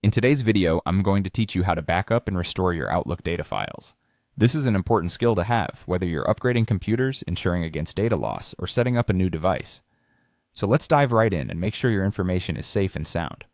In today's video, I'm going to teach you how to back up and restore your Outlook data files. This is an important skill to have, whether you're upgrading computers, ensuring against data loss, or setting up a new device. So let's dive right in and make sure your information is safe and sound.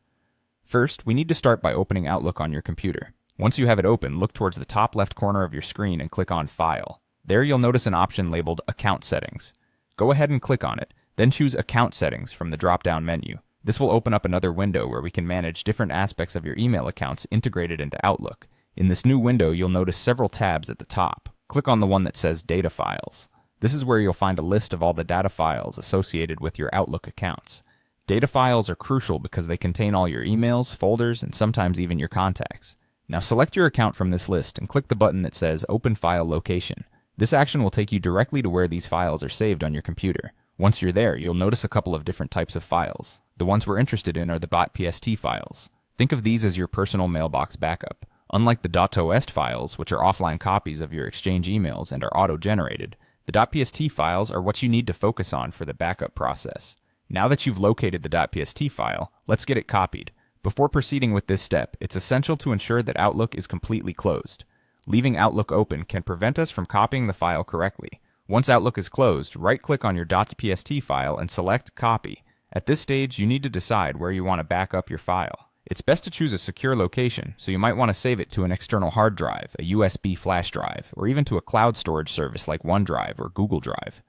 First, we need to start by opening Outlook on your computer. Once you have it open, look towards the top left corner of your screen and click on File. There you'll notice an option labeled Account Settings. Go ahead and click on it, then choose Account Settings from the drop-down menu. This will open up another window where we can manage different aspects of your email accounts integrated into Outlook. In this new window, you'll notice several tabs at the top. Click on the one that says Data Files. This is where you'll find a list of all the data files associated with your Outlook accounts. Data files are crucial because they contain all your emails, folders, and sometimes even your contacts. Now select your account from this list and click the button that says Open File Location. This action will take you directly to where these files are saved on your computer. Once you're there, you'll notice a couple of different types of files. The ones we're interested in are the .pst files. Think of these as your personal mailbox backup. Unlike the .tost files, which are offline copies of your Exchange emails and are auto-generated, the .pst files are what you need to focus on for the backup process. Now that you've located the .pst file, let's get it copied. Before proceeding with this step, it's essential to ensure that Outlook is completely closed. Leaving Outlook open can prevent us from copying the file correctly. Once Outlook is closed, right-click on your .pst file and select Copy. At this stage, you need to decide where you want to back up your file. It's best to choose a secure location, so you might want to save it to an external hard drive, a USB flash drive, or even to a cloud storage service like OneDrive or Google Drive.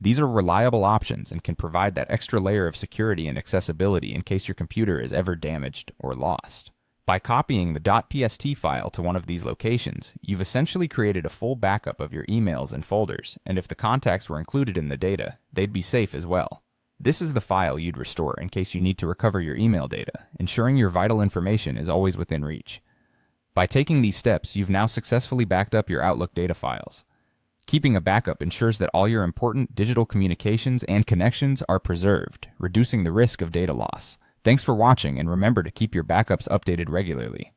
These are reliable options and can provide that extra layer of security and accessibility in case your computer is ever damaged or lost. By copying the .pst file to one of these locations, you've essentially created a full backup of your emails and folders, and if the contacts were included in the data, they'd be safe as well. This is the file you'd restore in case you need to recover your email data, ensuring your vital information is always within reach. By taking these steps, you've now successfully backed up your Outlook data files. Keeping a backup ensures that all your important digital communications and connections are preserved, reducing the risk of data loss. Thanks for watching, and remember to keep your backups updated regularly.